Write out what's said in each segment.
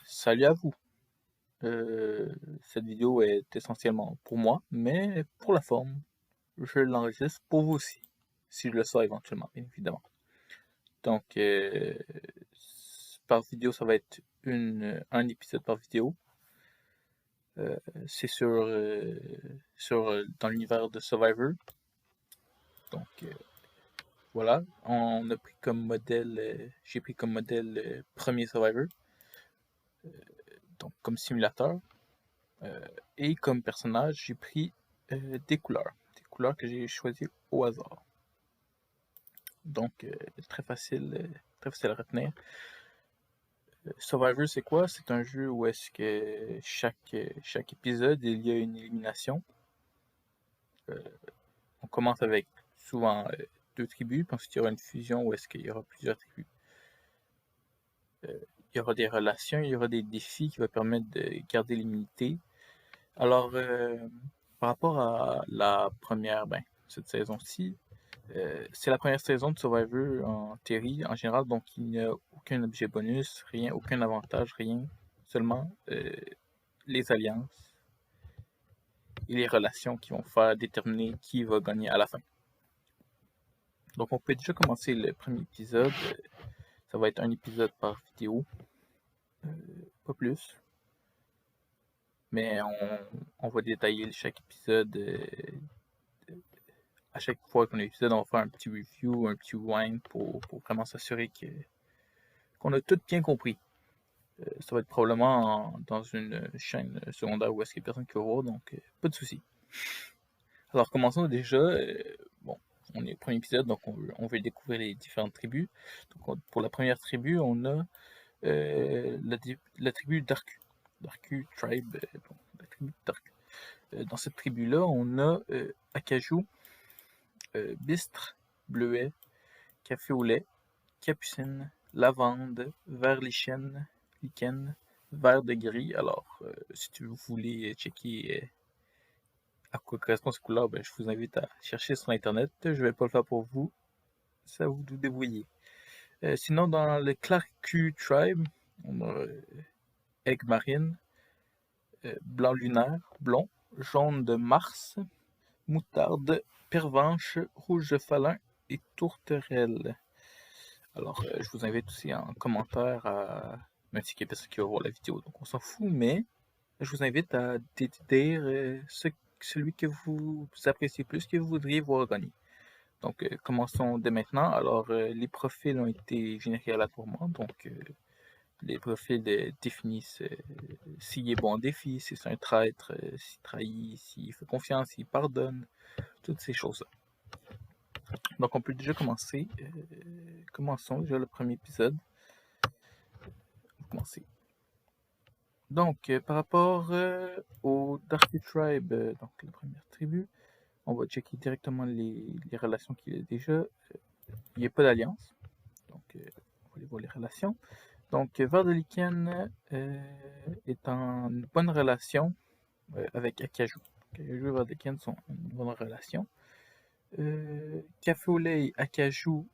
Salut à vous. Cette vidéo est essentiellement pour moi, mais pour la forme, je l'enregistre pour vous aussi, si je le sors éventuellement, bien évidemment. Donc, par vidéo, ça va être un épisode par vidéo. C'est dans l'univers de Survivor. Donc, voilà, on a pris comme modèle, j'ai pris comme modèle premier Survivor, donc comme simulateur. Et comme personnage, j'ai pris des couleurs que j'ai choisies au hasard. Donc, très facile à retenir. Survivor, c'est quoi? C'est un jeu où est-ce que chaque épisode, il y a une élimination. On commence avec souvent deux tribus, puis ensuite il y aura une fusion où est-ce qu'il y aura plusieurs tribus. Il y aura des relations, il y aura des défis qui vont permettre de garder l'immunité. Alors, par rapport à la première, cette saison-ci, c'est la première saison de Survivor en théorie, en général, donc il n'y a aucun objet bonus, rien, aucun avantage, rien. Seulement les alliances et les relations qui vont faire déterminer qui va gagner à la fin. Donc on peut déjà commencer le premier épisode. Ça va être un épisode par vidéo, pas plus. Mais on va détailler chaque épisode. À chaque fois qu'on a un épisode, on va faire un petit review, un petit rewind pour vraiment s'assurer qu'on a tout bien compris. Ça va être probablement dans une chaîne secondaire où est-ce qu'il n'y a personne qui va voir, donc pas de souci. Alors commençons déjà. Bon, on est au premier épisode, donc on veut découvrir les différentes tribus. Donc pour la première tribu, on a la tribu d'Arku. D'Arku Tribe, la tribu d'Arku. Dans cette tribu-là, on a Akaju, Bistre, Bleuet, Café au lait, Capucine, Lavande, Vert lichen, Vert de gris. Alors, si vous voulez checker à quoi correspondent ces couleurs, je vous invite à chercher sur Internet. Je vais pas le faire pour vous. Ça vous débrouiller. Sinon, dans le Clarku Tribe, on a Aigle marine, blanc lunaire, blond, jaune de Mars, moutarde, pervenche, rouge de falin et tourterelle. Alors, je vous invite aussi en commentaire à... Même si il y a personne qui va voir la vidéo, donc on s'en fout, mais je vous invite à dire celui que vous appréciez plus, que vous voudriez voir gagner. Donc, commençons dès maintenant. Alors, les profils ont été générés aléatoirement, donc les profils définissent s'il est bon en défi, si c'est un traître, s'il trahit, s'il fait confiance, s'il pardonne, toutes ces choses-là. Donc, on peut déjà commencer. Commençons déjà le premier épisode. On va commencer. Donc, par rapport au Darky Tribe, donc la première tribu, on va checker directement les relations qu'il y a déjà. Il n'y a pas d'alliance, donc on va aller voir les relations. Donc, Vert de Lichen est en bonne relation avec Akaju. Akaju et Vert de Lichen sont en bonne relation. Café au lait et Akaju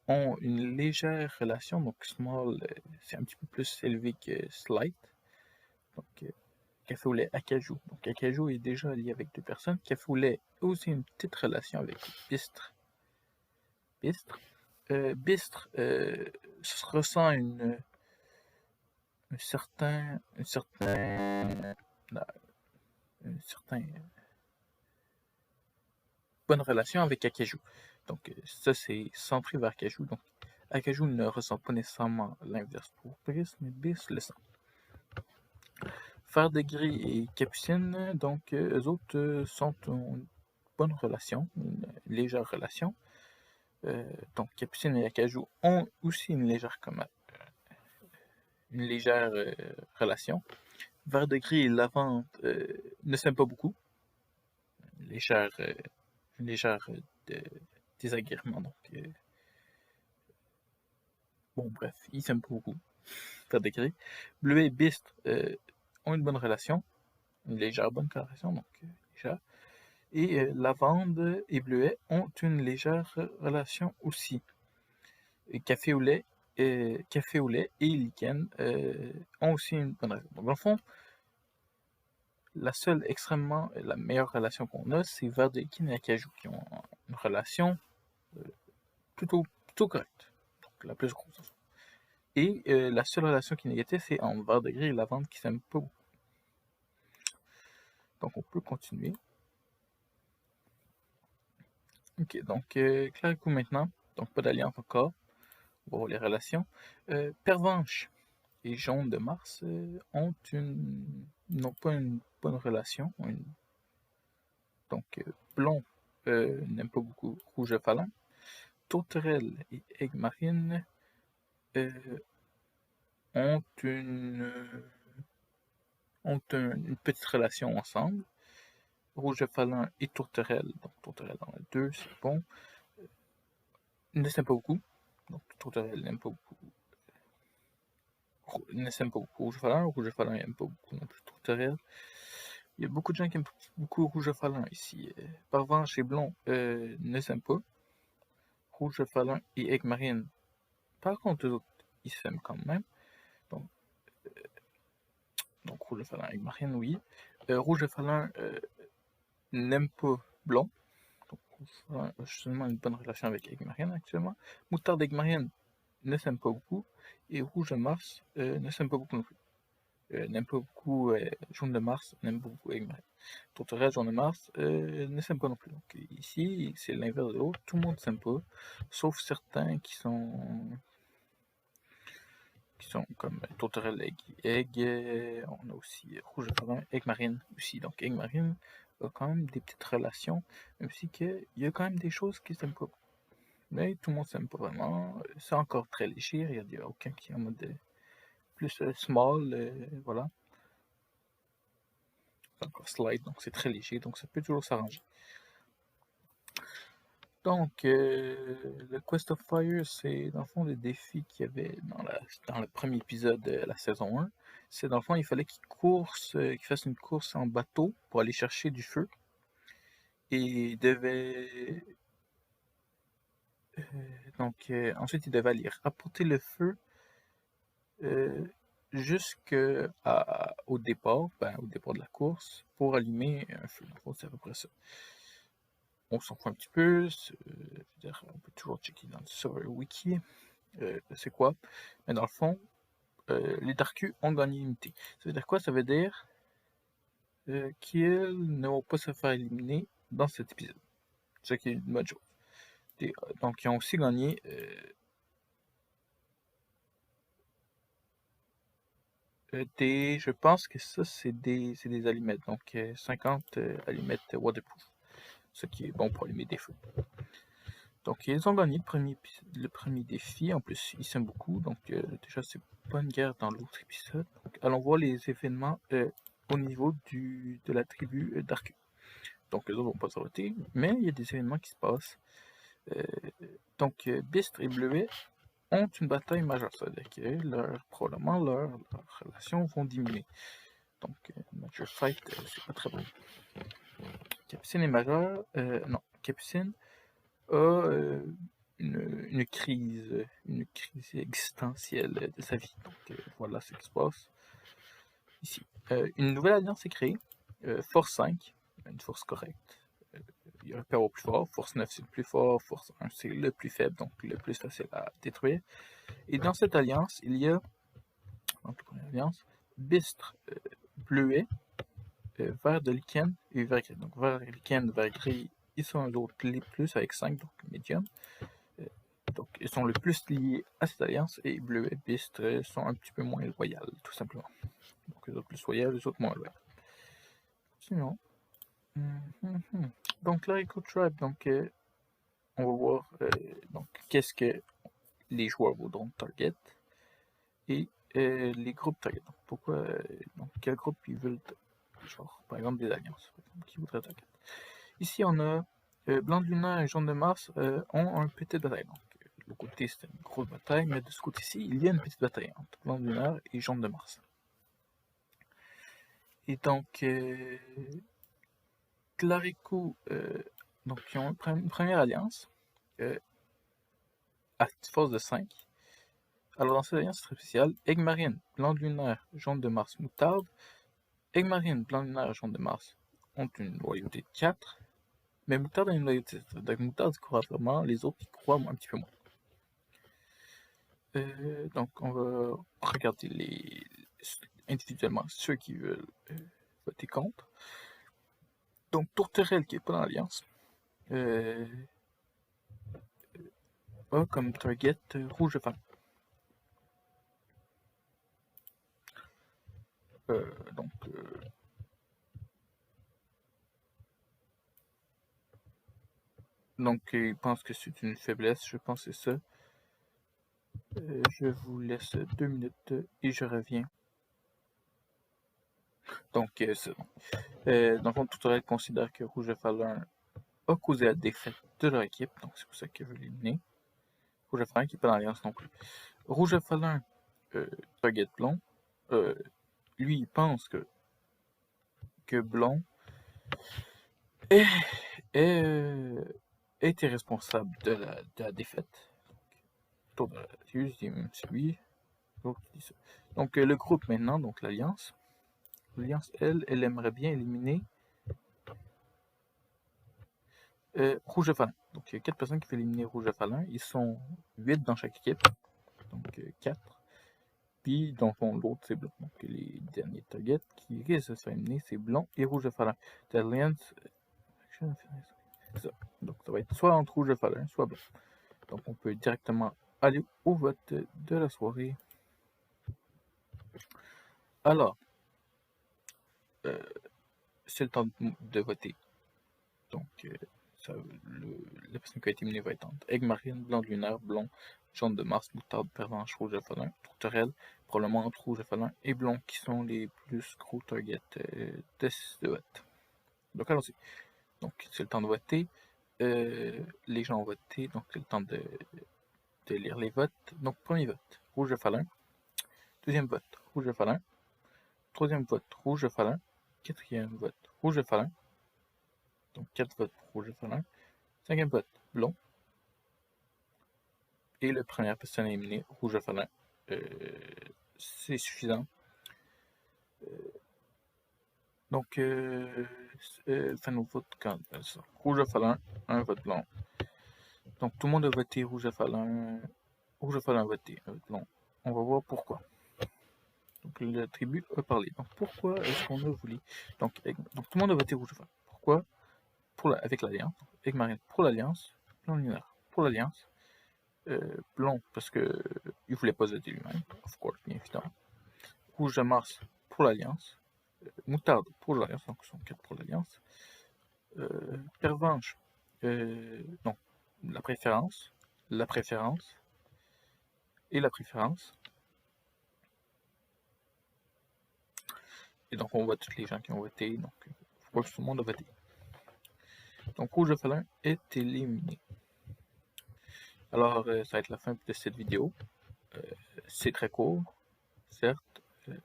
ont une légère relation, donc small, c'est un petit peu plus élevé que slight. Donc, Café au lait, Akaju. Donc, Akaju est déjà lié avec deux personnes. Café au lait a aussi une petite relation avec Bistre. Bistre ressent une certain bonne relation avec Akaju. Donc, ça, c'est centré vers Akaju. Donc, Akaju ne ressent pas nécessairement l'inverse pour Bistre, mais Bistre le sent. Fer de gris et Capucine, donc eux autres sont en bonne relation, une légère relation. Donc Capucine et Akaju ont aussi une légère relation. Vert de gris et Lavande ne s'aiment pas beaucoup. Une légère désagrément. Donc, bon, bref, ils s'aiment pas beaucoup. Vert de gris. Bleu et Bistre ont une bonne relation. Une légère bonne relation, donc légère. Et Lavande et Bleuet ont une légère relation aussi. Café au lait café au lait et lichen ont aussi une bonne relation. Donc, dans le fond, la meilleure relation qu'on a, c'est vers de lichen et acajou qui ont une relation plutôt correcte. Donc, la plus grosse. Et la seule relation qui est négative, c'est entre vert de gris et lavande qui s'aiment pas beaucoup. Donc, on peut continuer. Ok, donc Clarico maintenant. Donc, pas d'alliance encore. On va voir les relations. Pervenche et Jaune de Mars n'ont pas une bonne relation. Donc, Blond n'aime pas beaucoup Rouge Falin. Tourterelle et Aigle Marine euh, ont une petite relation ensemble. Rouge Falin et Tourterelle, donc Tourterelle dans les deux, c'est bon. Ne s'aiment pas beaucoup. Donc, Tourterelle n'aime pas beaucoup. Ne s'aime pas beaucoup Rouge Falin n'aime pas beaucoup non plus Tourterelle. Il y a beaucoup de gens qui aiment beaucoup Rouge Falin ici. Pervenche et Blond ne s'aiment pas. Rouge Falin et Aigle Marine. Par contre, eux autres, ils s'aiment quand même. Donc Rouge Falin et Aigle Marine, oui. Rouge Falin n'aime pas Blond. Donc Rouge Falin a justement une bonne relation avec Aigle Marine actuellement. Moutarde Aigle Marine ne s'aime pas beaucoup. Et Rouge de Mars ne s'aime pas beaucoup non plus. N'aime pas beaucoup Jaune de Mars, n'aime pas beaucoup Aigle Marine. Tourterelle, Jaune de Mars ne s'aime pas non plus. Donc ici, c'est l'inverse de l'autre. Tout le monde ne s'aime pas. Sauf certains qui sont comme Tourterelle, Aigle, on a aussi Rouge Falin, Aigle Marine aussi. Donc Aigle Marine a quand même des petites relations, même si il y a quand même des choses qui s'aiment pas. Mais tout le monde s'aime pas vraiment. C'est encore très léger, il n'y a aucun qui est en mode plus small, voilà. C'est encore slide, donc c'est très léger, donc ça peut toujours s'arranger. Donc, le Quest of Fire, c'est dans le fond le défi qu'il y avait dans le premier épisode de la saison 1. C'est dans le fond, il fallait qu'il fasse une course en bateau pour aller chercher du feu. Et il devait. Ensuite, il devait aller rapporter le feu au départ, au départ de la course, pour allumer un feu. Dans le fond, c'est à peu près ça. On s'en fout un petit peu, on peut toujours checker dans le server wiki, c'est quoi. Mais dans le fond, les Darkus ont gagné l'unité. Ça veut dire quoi? Ça veut dire qu'ils ne vont pas se faire éliminer dans cet épisode. C'est ça qui est une bonne chose. Donc, ils ont aussi gagné je pense que ça, c'est des allumettes. Donc, 50 allumettes waterproof. Ce qui est bon pour allumer des feux. Donc, ils ont gagné le premier défi. En plus, ils s'aiment beaucoup. Donc, déjà, c'est pas une guerre dans l'autre épisode. Donc, allons voir les événements au niveau de la tribu d'Arku. Donc, les autres vont pas s'arrêter. Mais il y a des événements qui se passent. Donc, Bistre et Bleuet ont une bataille majeure. C'est-à-dire que probablement leurs relations vont diminuer. Donc, Major Fight, c'est pas très bon. Capucine est majeur. Non, Capucine a une crise existentielle de sa vie. Donc voilà ce qui se passe ici. Une nouvelle alliance est créée, Force 5, une force correcte. Il y a un père au plus fort, Force 9 c'est le plus fort, Force 1 c'est le plus faible, donc le plus facile à détruire. Et dans cette alliance, il y a, donc la première alliance, Bistre, Bleuet, Vert de Lichen et Vert gris. Donc Vert Lichen, Vert gris, ils sont les autres les plus avec 5, donc médium. Donc, ils sont le plus liés à cette alliance et Bleu et Bistre sont un petit peu moins loyaux, tout simplement. Donc, les autres plus loyaux, les autres moins loyaux. Sinon, donc, l'Arico Tribe, donc, on va voir donc, qu'est-ce que les joueurs voudront target et les groupes target. Donc, pourquoi, donc, quel groupe ils veulent, genre, par exemple, des alliances, qui voudraient target. Ici, on a Blanc de Lunaire et Jaune de Mars ont un petit bataille. Donc, le côté c'est une grosse bataille, mais de ce côté-ci, il y a une petite bataille entre Blanc de Lunaire et Jaune de Mars. Et donc, Clarico, donc, ils ont une première alliance à force de 5. Alors, dans cette alliance très spéciale, Aigle Marine, Blanc Lunaire, Jaune de Mars, Moutarde. Aigle Marine, Blanc Lunaire et Jaune de Mars ont une loyauté de 4, mais Moutarde a une loyauté de 7. Donc, Moutarde croit vraiment, les autres ils croient un petit peu moins. Donc, on va regarder individuellement ceux qui veulent voter contre. Donc, Tourterelle, qui n'est pas dans l'Alliance, a comme target Rouge Fan. Donc, il pense que c'est une faiblesse, je pense que c'est ça. Je vous laisse 2 minutes et je reviens. Donc, c'est bon. Dans le fond, Tourterelle considère que Rouge Falun a causé la défaite de leur équipe, donc c'est pour ça qu'il veut l'éliminer. Rouge Falun qui n'est pas dans l'Alliance non plus. Rouge Falun target Blond. Lui, il pense que Blond était responsable de la défaite. C'est lui. Donc, le groupe maintenant, donc l'Alliance. L'Alliance, elle aimerait bien éliminer Rouge Falun. Donc, il y a 4 personnes qui veulent éliminer Rouge Falun. Ils sont 8 dans chaque équipe. Donc, 4. Puis, dans le fond, l'autre, c'est Blanc. Donc, les derniers targets qui risquent de se faire éliminer, c'est Blanc et Rouge Falun. L'Alliance. Donc, ça va être soit entre Rouge Falun, soit Blanc. Donc, on peut directement aller au vote de la soirée. Alors, c'est le temps de voter. Donc, la personne qui a été éliminée va être entre Aigle Marine, Blanc Lunaire, Blond, Jaune de Mars, Moutarde, Pervenche, Rouge Falun, Tourterelle, probablement entre Rouge Falun et Blond qui sont les plus gros targets de vote. Donc, allons-y. Donc, c'est le temps de voter. Les gens ont voté, donc c'est le temps de lire les votes. Donc, premier vote, Rouge Falun. Deuxième vote, Rouge Falun. Troisième vote, Rouge Falun. Quatrième vote, Rouge Falun. Donc 4 votes pour Rouge Falun. Cinquième vote, Blond. Et la première personne éliminée, Rouge Falun. C'est suffisant. Donc, fin au vote quand ça. Rouge Falun, un vote blanc. Donc tout le monde a voté Rouge Falun. Rouge Falun a voté un vote blanc. On va voir pourquoi. Donc la tribu a parlé. Donc pourquoi est-ce qu'on a voulu donc tout le monde a voté Rouge Falun. Pourquoi avec l'Alliance. Aigle Marine pour l'Alliance. Blanc Lunaire pour l'Alliance. Blond parce que il voulait pas se voter lui-même, of course, bien évidemment. Rouge de Mars pour l'Alliance. Moutarde pour l'Alliance, donc ils sont 4 pour l'Alliance. Pervenche, non, la préférence et la préférence. Et donc on voit tous les gens qui ont voté, donc je crois que tout le monde a voté. Donc Rouge Falun est éliminé. Alors ça va être la fin de cette vidéo. C'est très court, certes,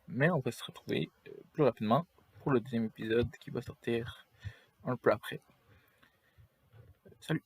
mais on va se retrouver plus rapidement pour le deuxième épisode qui va sortir un peu après. Salut!